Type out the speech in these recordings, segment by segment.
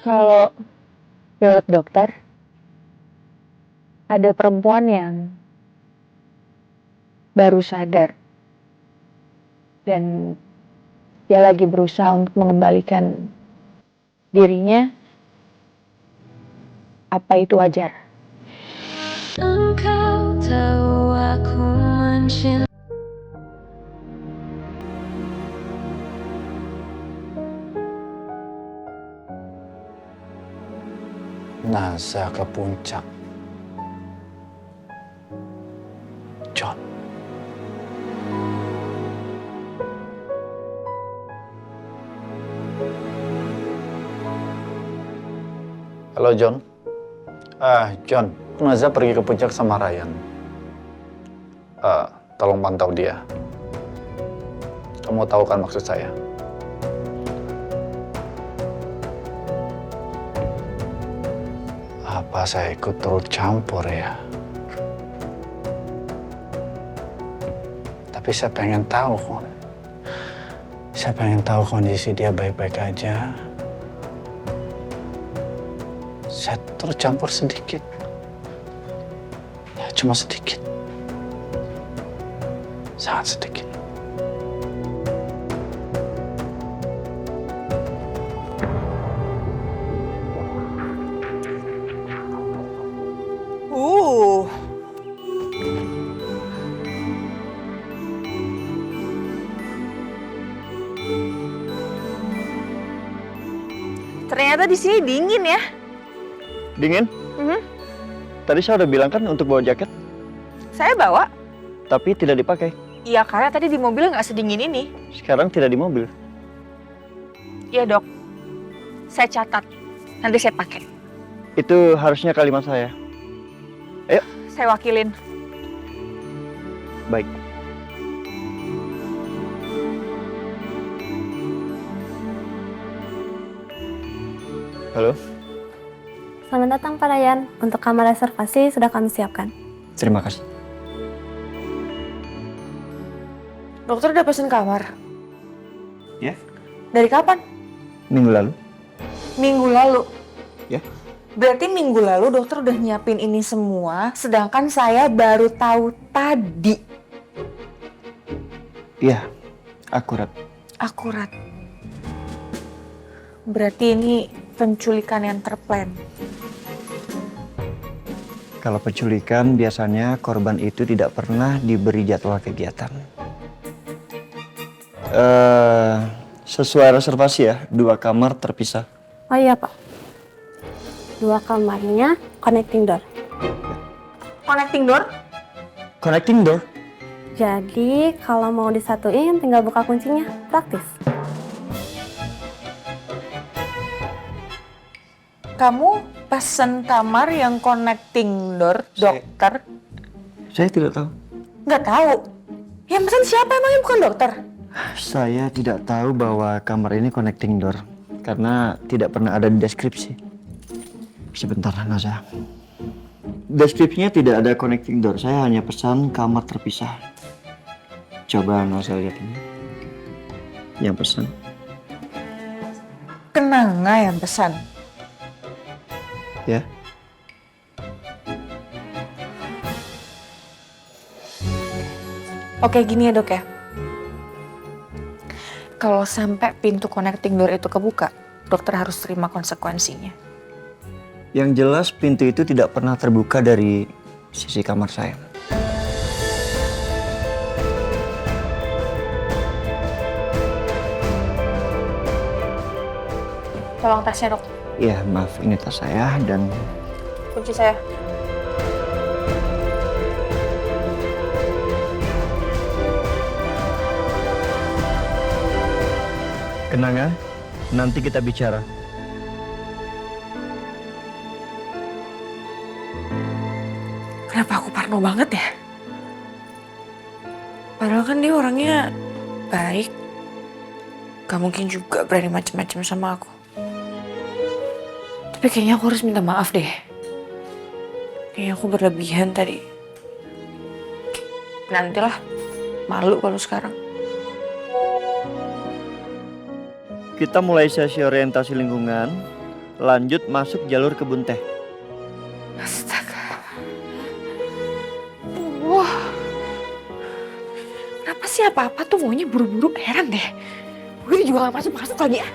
Kalau menurut dokter, ada perempuan yang baru sadar dan dia lagi berusaha untuk mengembalikan dirinya. Apa itu wajar? Engkau tahu aku mencintai. NASA ke puncak. John. Halo John. John, Naza pergi ke puncak sama Ryan. Tolong pantau dia. Kamu tahu kan maksud saya? Apa saya ikut turut campur ya? Tapi saya pengen tahu. Saya pengen tahu kondisi dia baik-baik aja. Saya turut campur sedikit. Ya, cuma sedikit. Sangat sedikit. Ternyata di sini dingin ya. Dingin? Tadi saya udah bilang kan untuk bawa jaket, Saya bawa. tapi tidak dipakai. Iya, karena tadi di mobil nggak sedingin ini. Sekarang tidak di mobil. Iya dok. Saya catat. Nanti saya pakai. Itu harusnya kalimat saya. Ayo, Saya wakilin. baik. Halo, Selamat datang Pak Ryan. Untuk kamar reservasi sudah kami siapkan. terima kasih. Dokter udah pesen kamar. Ya, Dari kapan? minggu lalu. Minggu lalu. Ya. Berarti minggu lalu dokter udah nyiapin ini semua, sedangkan saya baru tahu tadi. Iya, akurat. Akurat. Berarti ini penculikan yang terplan. Kalau penculikan biasanya korban itu tidak pernah diberi jadwal kegiatan. Sesuai reservasi ya, 2 kamar terpisah. Oh iya Pak. 2 kamarnya connecting door. Connecting door? Connecting door? Jadi kalau mau disatuin tinggal buka kuncinya. Praktis. Kamu pesen kamar yang connecting door, dokter? Saya tidak tahu. Nggak tahu. Yang pesen siapa emangnya bukan dokter? Saya tidak tahu bahwa kamar ini connecting door karena tidak pernah ada di deskripsi. Sebentar, Naza. Deskripsinya tidak ada connecting door. Saya hanya pesan kamar terpisah. Coba Naza lihat ini. Yang pesan. Kenanga yang pesan. Ya. Oke, gini ya dok ya. Kalau sampai pintu connecting door itu kebuka, dokter harus terima konsekuensinya. Yang jelas pintu itu tidak pernah terbuka dari sisi kamar saya. Tolong tasnya dok. Iya, maaf ini tas saya dan Kunci saya. kenanga, nanti kita bicara. Kenapa aku parno banget ya? Padahal kan dia orangnya baik. Gak mungkin juga berani macam-macam sama aku. Tapi kayaknya aku harus minta maaf deh. Kayaknya aku berlebihan tadi. Nantilah, malu kalau sekarang. Kita mulai sesi orientasi lingkungan. lanjut masuk jalur kebun teh. Astaga. Wah. Kenapa sih apa-apa tuh maunya buru-buru, heran deh. Gue juga gak masuk-masuk lagi ya.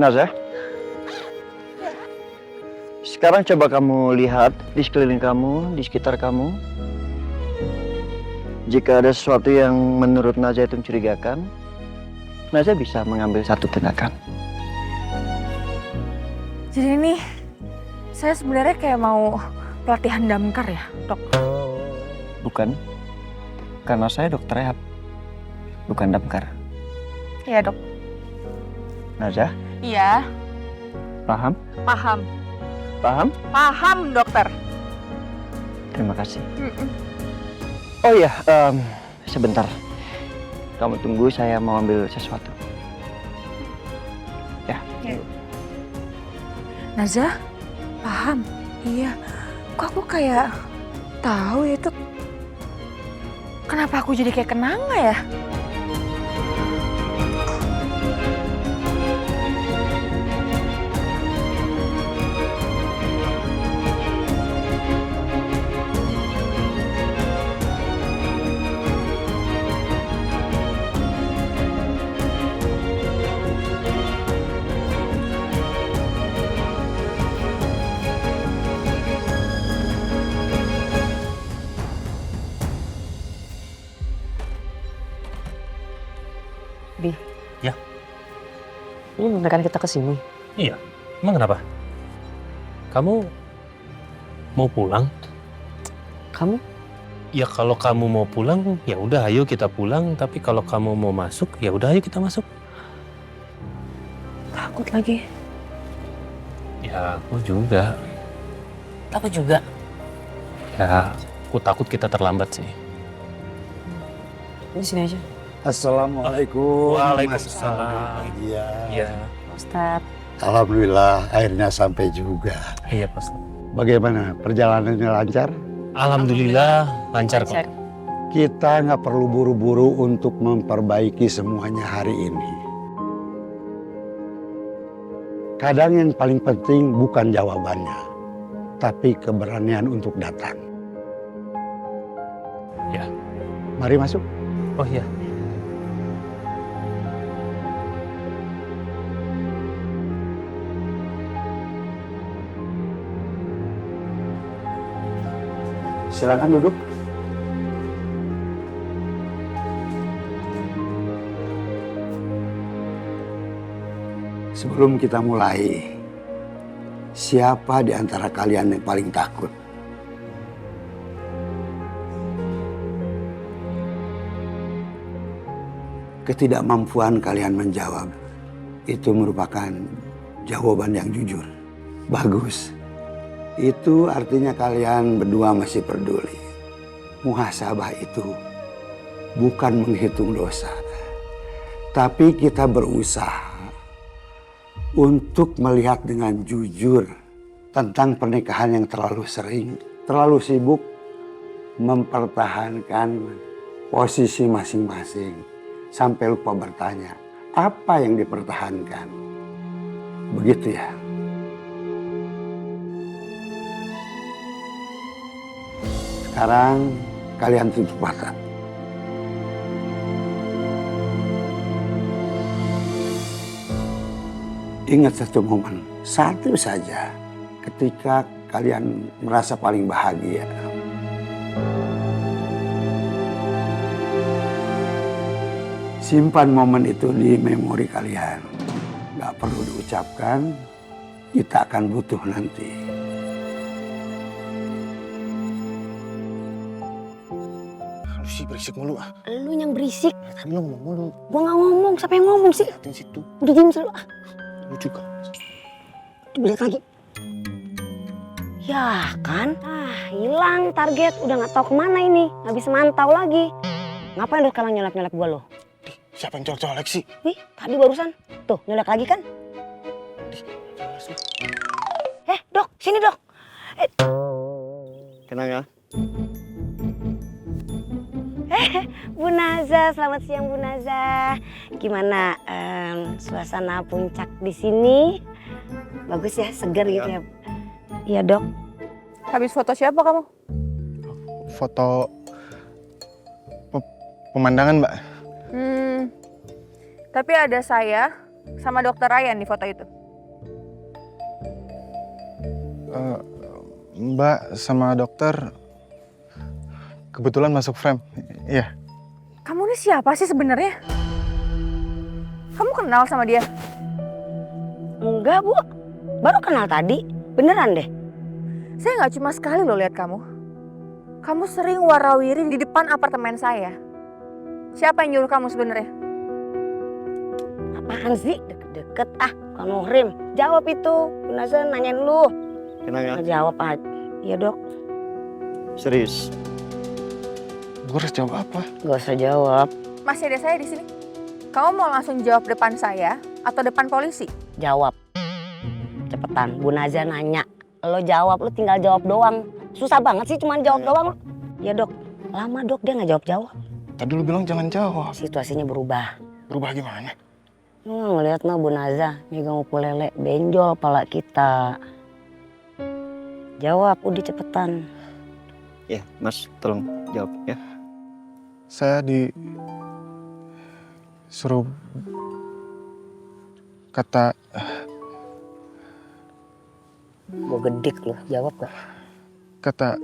Nazah, sekarang coba kamu lihat di sekeliling kamu, di sekitar kamu. Jika ada sesuatu yang menurut Nazah itu mencurigakan, Nazah bisa mengambil satu tindakan. Jadi ini saya sebenarnya kayak mau pelatihan damkar ya, Dok? Bukan, karena saya dokter rehab, bukan damkar. Iya, Dok. Nazah, Iya, paham? paham. Paham? Paham, dokter. Terima kasih. Oh iya, sebentar. Kamu tunggu, saya mau ambil sesuatu. Ya. Nazah, paham. Iya. Kok aku kayak tahu ya itu. Kenapa aku jadi kayak kenanga ya? Bi. Ya. Ini beneran kita kesini? Iya. Emang kenapa? Kamu mau pulang? Kamu? Ya kalau kamu mau pulang, ya udah ayo kita pulang. Tapi kalau kamu mau masuk, ya udah ayo kita masuk. Takut lagi. Ya aku juga. Takut juga. Ya aku takut kita terlambat sih. Di sini aja. Assalamualaikum. Waalaikumsalam. Iya. Iya. Ustadz. Alhamdulillah akhirnya sampai juga. Iya Pak. Bagaimana perjalanannya lancar? Alhamdulillah lancar kok. Kita nggak perlu buru-buru untuk memperbaiki semuanya hari ini. Kadang yang paling penting bukan jawabannya, tapi keberanian untuk datang. Ya. Mari masuk. Oh iya. Silakan duduk. Sebelum kita mulai, siapa di antara kalian yang paling takut? Ketidakmampuan kalian menjawab itu merupakan jawaban yang jujur. Bagus. Itu artinya kalian berdua masih peduli. Muhasabah itu bukan menghitung dosa, tapi kita berusaha untuk melihat dengan jujur tentang pernikahan yang terlalu sering, terlalu sibuk mempertahankan posisi masing-masing sampai lupa bertanya apa yang dipertahankan. Begitu ya. Sekarang kalian tutup mata. Ingat satu momen, satu saja ketika kalian merasa paling bahagia. Simpan momen itu di memori kalian. Gak perlu diucapkan, kita akan butuh nanti. Sih berisik mulu ah. Lu yang berisik. Kan lu ngomong mulu. Gua nggak ngomong, siapa yang ngomong sih? Liatin situ. Udah diem selalu. Lu juga. Lihat lagi. Ya kan? Hilang target. Udah nggak tahu kemana ini. Nggak bisa mantau lagi. Ngapain lu sekarang nyolek-nyolek gua lo? Siapa yang colek-colek sih? Nih, tadi barusan. Tuh, nyolek lagi kan? Dok, sini dok. Tenang ya. Bu Naza, selamat siang Bu Naza. Gimana suasana puncak di sini? Bagus ya, segar gitu ya. Iya dok. Habis foto siapa kamu? Foto pemandangan, Mbak. Tapi ada saya sama dokter Ryan di foto itu. Mbak sama dokter kebetulan masuk frame. Iya. Kamu ini siapa sih sebenarnya? Kamu kenal sama dia? Enggak Bu, baru kenal tadi. Beneran deh. Saya nggak cuma sekali loh lihat kamu. Kamu sering warawiri di depan apartemen saya. Siapa yang nyuruh kamu sebenarnya? Apaan sih? Deket-deket bukan muhrim. Jawab itu. Bu Naza nanyain lu. Kenapa? Jawab aja. Iya dok. Serius? Gue harus jawab apa? Gak usah jawab. Masih ada saya di sini. Kamu mau langsung jawab depan saya atau depan polisi? Jawab. Cepetan. Bu Naza nanya. Lo jawab, lo tinggal jawab doang. Susah banget sih cuman jawab doang. Iya dok. Lama dok dia nggak jawab-jawab. Tadi lu bilang jangan jawab. Situasinya berubah. Berubah gimana? Lu nggak ngeliat mah Bu Naza megang ukulele benjol pala kita. Jawab, udah cepetan. Ya, Mas, tolong jawab ya. Saya disuruh kata Gue gedik lu, jawab gak? kata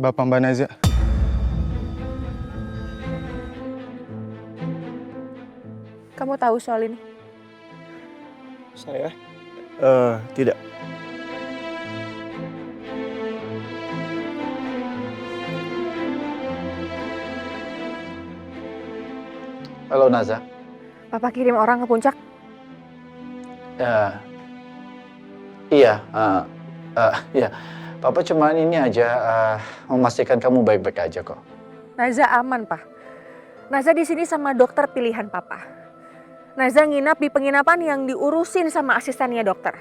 Bapak Mbak Naza. Kamu tahu soal ini? Saya? Tidak. Halo Naza. Papa kirim orang ke puncak. Iya. Iya. Papa cuma ini aja memastikan kamu baik-baik aja kok. Naza aman, Pak. Naza di sini sama dokter pilihan Papa. Naza nginap di penginapan yang diurusin sama asistennya dokter.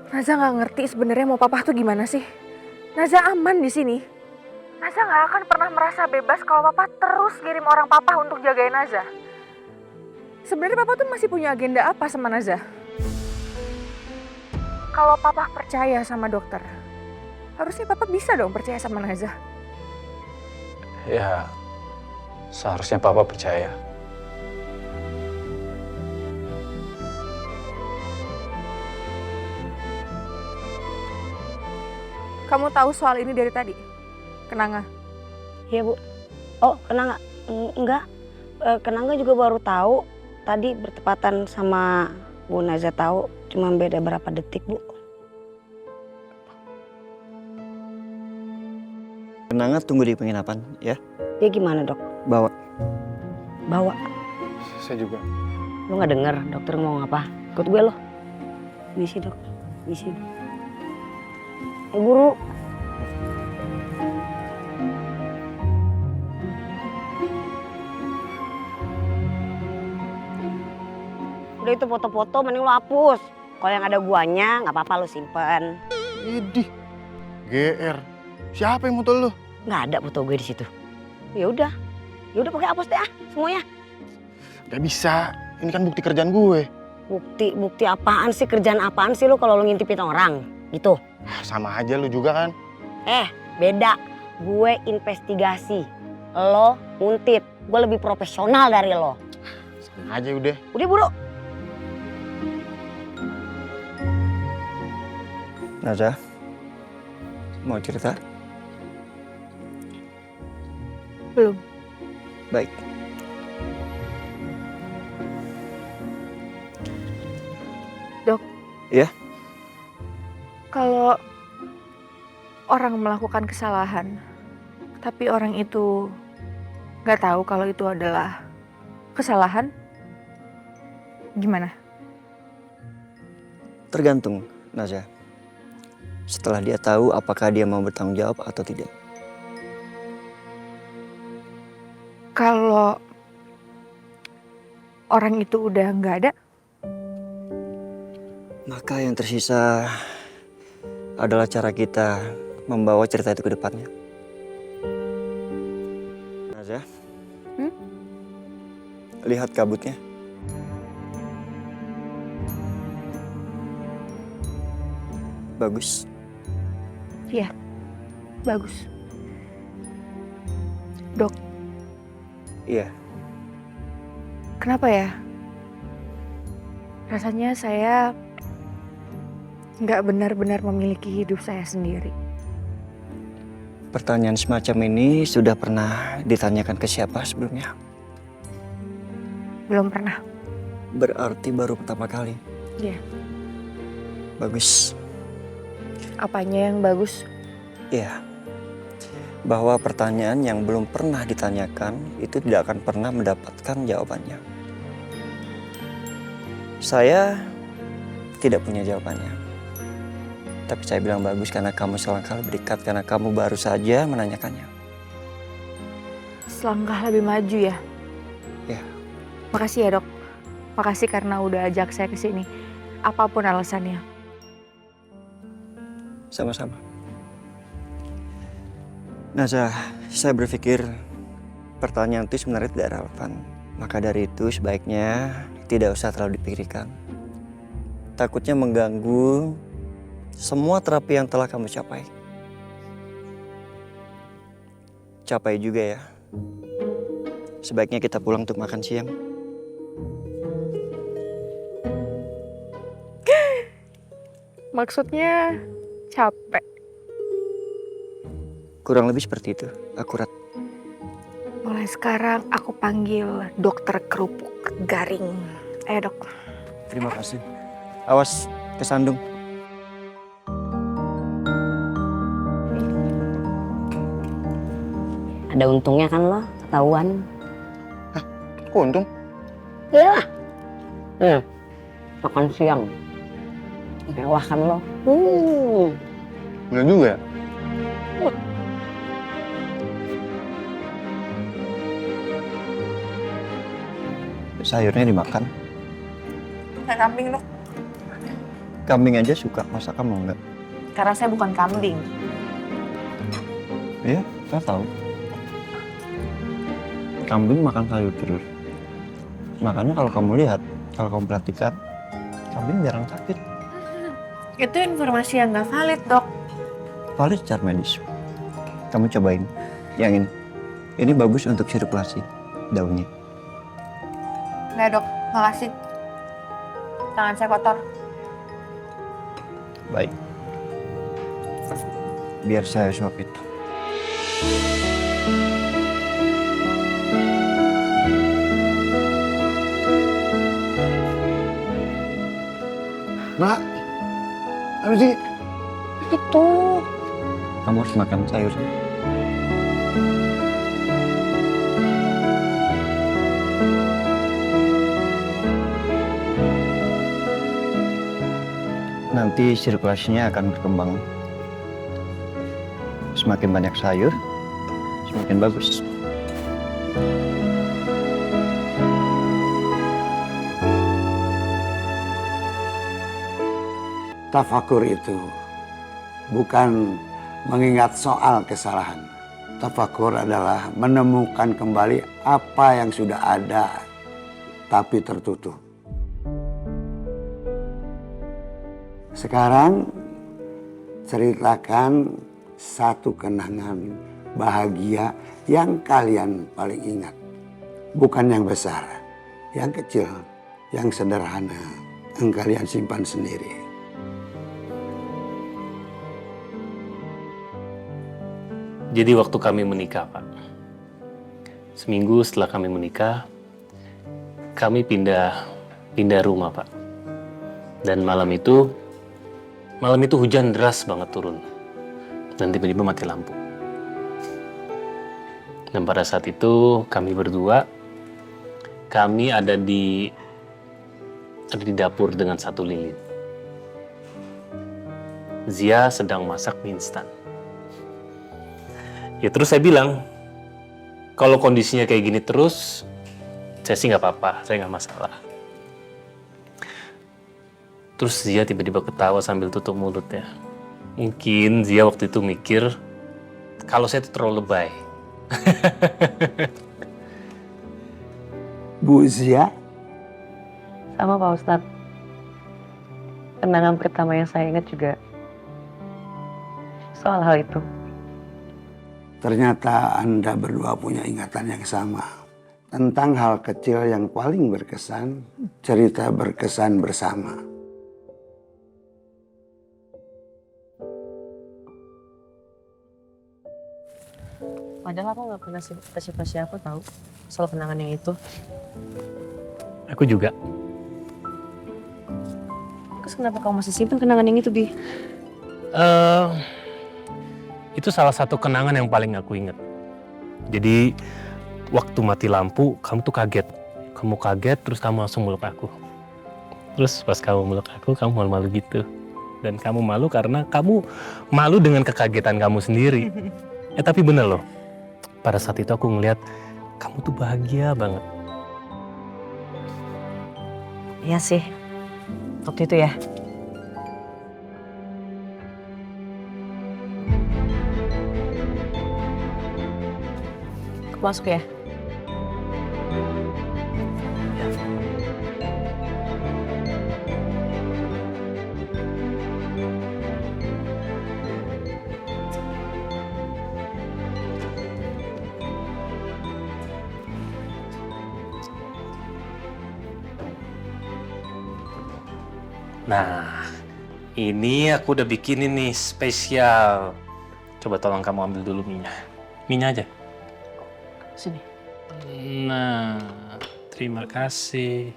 Naza nggak ngerti sebenarnya mau Papa tuh gimana sih. Naza aman di sini. Naza nggak akan pernah merasa bebas kalau Papa terus kirim orang Papa untuk jagain Naza. Sebenarnya Papa tuh masih punya agenda apa sama Naza? Kalau Papa percaya sama dokter, harusnya Papa bisa dong percaya sama Naza. Ya, seharusnya Papa percaya. Kamu tahu soal ini dari tadi? Kenanga? Iya Bu. Oh Kenanga? Enggak. Kenanga juga baru tahu. Tadi bertepatan sama Bu Naza tahu. Cuma beda berapa detik Bu. Kenanga tunggu di penginapan ya. Dia gimana dok? Bawa. Bawa. Saya juga. Lu nggak denger dokter ngomong apa? Ikut gue loh. Misi dok. Misi. Guru. Udah itu foto-foto mending lo hapus. Kalau yang ada guanya nggak apa-apa lo simpen. Idih. GR. Siapa yang foto lu? Nggak ada foto gue di situ. Ya udah pakai hapus deh semuanya. Gak bisa. Ini kan bukti kerjaan gue. Bukti apaan sih, kerjaan apaan sih lo kalau lo ngintipin orang gitu? Sama aja lu juga kan. Beda. Gue investigasi. Lo nguntip. Gue lebih profesional dari lo. Sama aja udah. Udah buru. Naza, mau cerita? Belum. Baik. Dok. Iya? Kalau orang melakukan kesalahan, tapi orang itu nggak tahu kalau itu adalah kesalahan, gimana? Tergantung, Naza. Setelah dia tahu apakah dia mau bertanggung jawab atau tidak. Kalau orang itu udah nggak ada, maka yang tersisa adalah cara kita membawa cerita itu ke depannya. Naza. Hmm? Lihat kabutnya. Bagus. Iya, bagus. Dok, Iya. kenapa ya? Rasanya saya nggak benar-benar memiliki hidup saya sendiri. Pertanyaan semacam ini sudah pernah ditanyakan ke siapa sebelumnya? Belum pernah. Berarti baru pertama kali. Iya. Bagus. Apanya yang bagus? Iya. Bahwa pertanyaan yang belum pernah ditanyakan itu tidak akan pernah mendapatkan jawabannya. Saya tidak punya jawabannya. Tapi saya bilang bagus karena kamu selangkah lebih dekat, karena kamu baru saja menanyakannya. Selangkah lebih maju ya? Iya. Makasih ya dok. Makasih karena udah ajak saya ke sini. Apapun alasannya. Sama-sama. Naza, saya berpikir pertanyaan itu sebenarnya tidak relevan. Maka dari itu sebaiknya tidak usah terlalu dipikirkan. Takutnya mengganggu semua terapi yang telah kamu capai. Capai juga ya. Sebaiknya kita pulang untuk makan siang. Maksudnya capek. Kurang lebih seperti itu, akurat. Mulai sekarang aku panggil dokter kerupuk garing. Ayo dok. Terima kasih. Awas, kesandung. Ada untungnya kan lo, ketahuan. Kok untung? Iyalah. Makan siang. Mewah kan lo. Bener juga ya? Sayurnya dimakan. Kayak kambing dok. Kambing aja suka, masa kamu enggak? Karena saya bukan kambing. Iya, saya tahu. Kambing makan sayur terus. Makanya kalau kamu lihat, kalau kamu perhatikan, kambing jarang sakit. Itu informasi yang nggak valid dok. Valid secara medis. Kamu cobain. Yang ini. Ini bagus untuk sirkulasi daunnya. Nggak dok, makasih. Tangan saya kotor. Baik. Biar saya suapin. Nak, apa sih? Itu. Kamu harus makan sayur. Nanti sirkulasinya akan berkembang. Semakin banyak sayur, semakin bagus. Tafakur itu bukan mengingat soal kesalahan. Tafakur adalah menemukan kembali apa yang sudah ada tapi tertutup. Sekarang ceritakan satu kenangan bahagia yang kalian paling ingat. Bukan yang besar, yang kecil, yang sederhana, yang kalian simpan sendiri. Jadi waktu kami menikah, Pak. Seminggu setelah kami menikah, kami pindah rumah, Pak. Dan malam itu hujan deras banget turun. Dan tiba-tiba mati lampu. Dan pada saat itu kami berdua, kami ada di dapur dengan satu lilin. Zia sedang masak mie instan. Ya terus saya bilang, kalau kondisinya kayak gini terus, saya sih nggak apa-apa, saya nggak masalah. Terus Zia tiba-tiba ketawa sambil tutup mulutnya. Mungkin Zia waktu itu mikir, kalau saya itu terlalu lebay. Bu Zia, Sama Pak Ustadz. Kenangan pertama yang saya ingat juga soal hal itu. ternyata Anda berdua punya ingatan yang sama. Tentang hal kecil yang paling berkesan, cerita berkesan bersama. Padahal aku nggak pernah cerita siapa-siapa tahu soal kenangan yang itu. Aku juga. Terus kenapa kamu masih simpen kenangan yang itu, Bi? Itu salah satu kenangan yang paling aku ingat. Jadi waktu mati lampu, kamu tuh kaget. Kamu kaget, terus kamu langsung meluk aku. Terus pas kamu meluk aku, kamu malu-malu gitu. Dan kamu malu karena kamu malu dengan kekagetan kamu sendiri. Tapi bener loh, pada saat itu aku ngeliat kamu tuh bahagia banget. Iya sih, waktu itu ya. Aku masuk ya. Nah, ini aku udah bikinin nih spesial. Coba tolong kamu ambil dulu minyak. Minyak aja. Sini. Nah, terima kasih.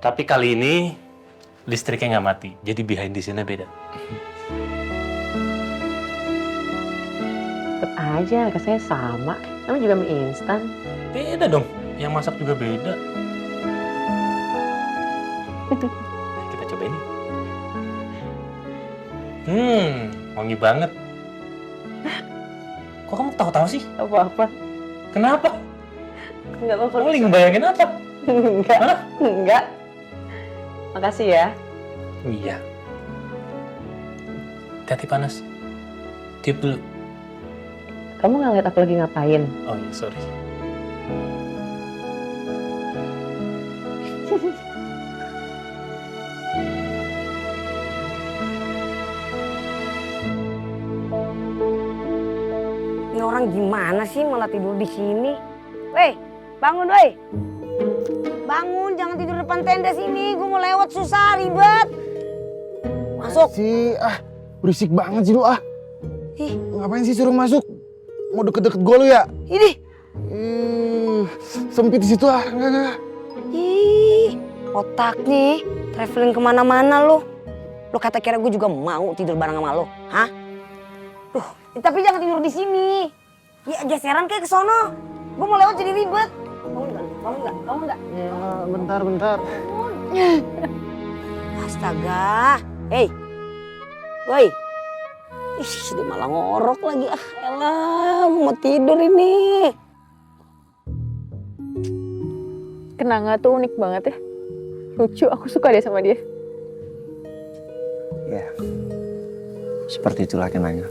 Tapi kali ini listriknya nggak mati, jadi behind di sini beda. Tetep aja, rasanya sama. Namanya juga mie instan. Beda dong, yang masak juga beda. Kita cobain nih. Wangi banget. Kok kamu tahu-tahu sih? Apa-apa. Kenapa? Enggak apa-apa. Kamu lagi ngebayangin apa? Enggak. Hah? Enggak. Makasih ya. Iya. Hati panas. Tiup dulu. Kamu nggak lihat aku lagi ngapain? Oh iya, sorry. Ini orang gimana sih malah tidur di sini? Weh, bangun weh. Bangun, jangan tidur depan tenda sini. Gue mau lewat susah, ribet. Masuk. Berisik banget sih lu ah. Ih, Ngapain sih suruh masuk? Mau deket-deket gue lu ya? ini. Sempit di situ ah, enggak. Ih, otaknya traveling kemana-mana lu. Lu kata kira gue juga mau tidur bareng sama lu, hah? Duh, tapi jangan tidur di sini. Ya geseran kayak ke sono. Gue mau lewat jadi ribet. Bangun enggak? Bangun enggak? Bangun enggak? Ya, bentar. Astaga. Hei. Woi. Ih, dia malah ngorok lagi. Ah, elah, gue mau tidur ini. Kenanga tuh unik banget ya. Lucu, aku suka deh sama dia. Ya, seperti itulah kenanya.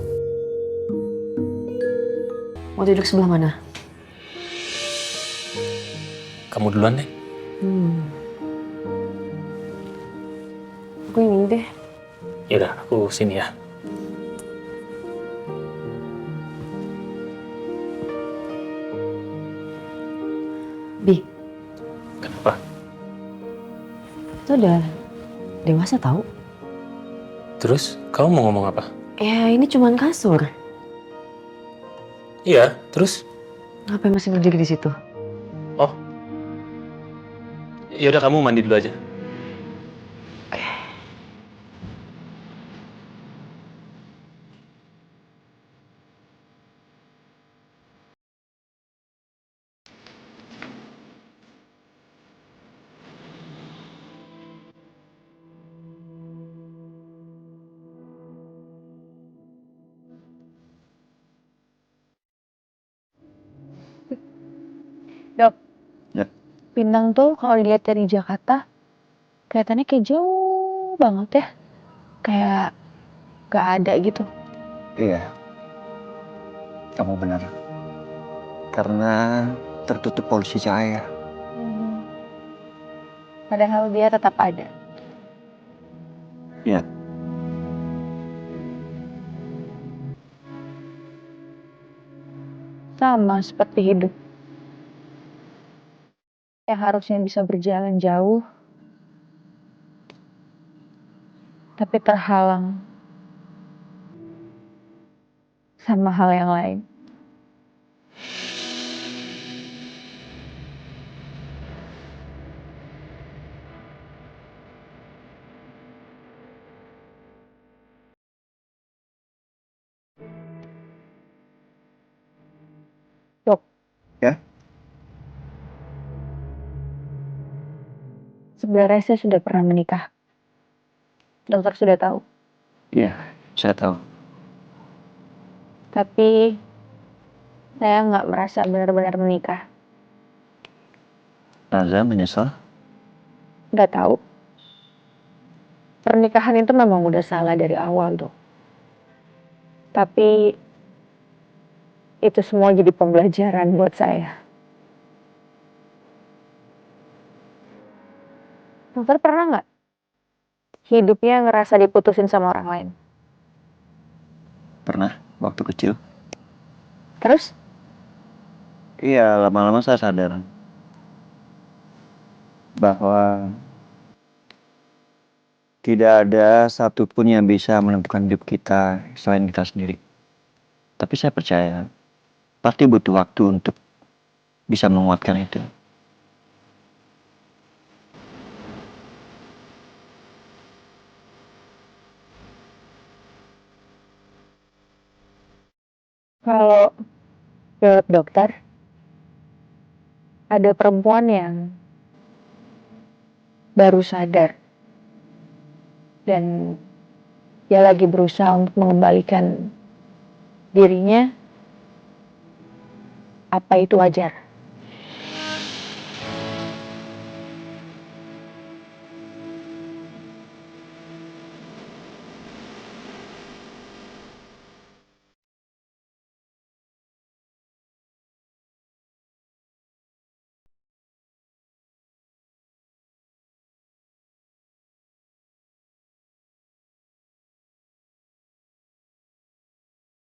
Mau duduk sebelah mana? Kamu duluan deh. Aku ini deh. Yaudah, aku sini ya. Bi, Kenapa? itu udah dewasa tahu. Terus, kamu mau ngomong apa? Ya ini cuman kasur. Iya, terus? Ngapain masih berdiri di situ? Oh. Yaudah, kamu mandi dulu aja. Dok. Ya. Pinang tuh kalau dilihat dari Jakarta kelihatannya kayak jauh banget ya. Kayak gak ada gitu. Iya. Kamu benar. Karena tertutup polusi cahaya. Padahal dia tetap ada. Ya. Sama seperti hidup. Yang harusnya bisa berjalan jauh, tapi terhalang sama hal yang lain. Dok. Ya? Sebenarnya saya sudah pernah menikah. Dokter sudah tahu. Iya, saya tahu. Tapi saya nggak merasa benar-benar menikah. Naza menyesal? Nggak tahu. Pernikahan itu memang udah salah dari awal, Dok. Tapi itu semua jadi pembelajaran buat saya. Dokter pernah nggak hidupnya ngerasa diputusin sama orang lain? Pernah, waktu kecil. Terus? Iya, lama-lama saya sadar bahwa tidak ada satupun yang bisa menentukan hidup kita selain kita sendiri. Tapi saya percaya, pasti butuh waktu untuk bisa menguatkan itu. Kalau menurut dokter, ada perempuan yang baru sadar dan dia lagi berusaha untuk mengembalikan dirinya, apa itu wajar?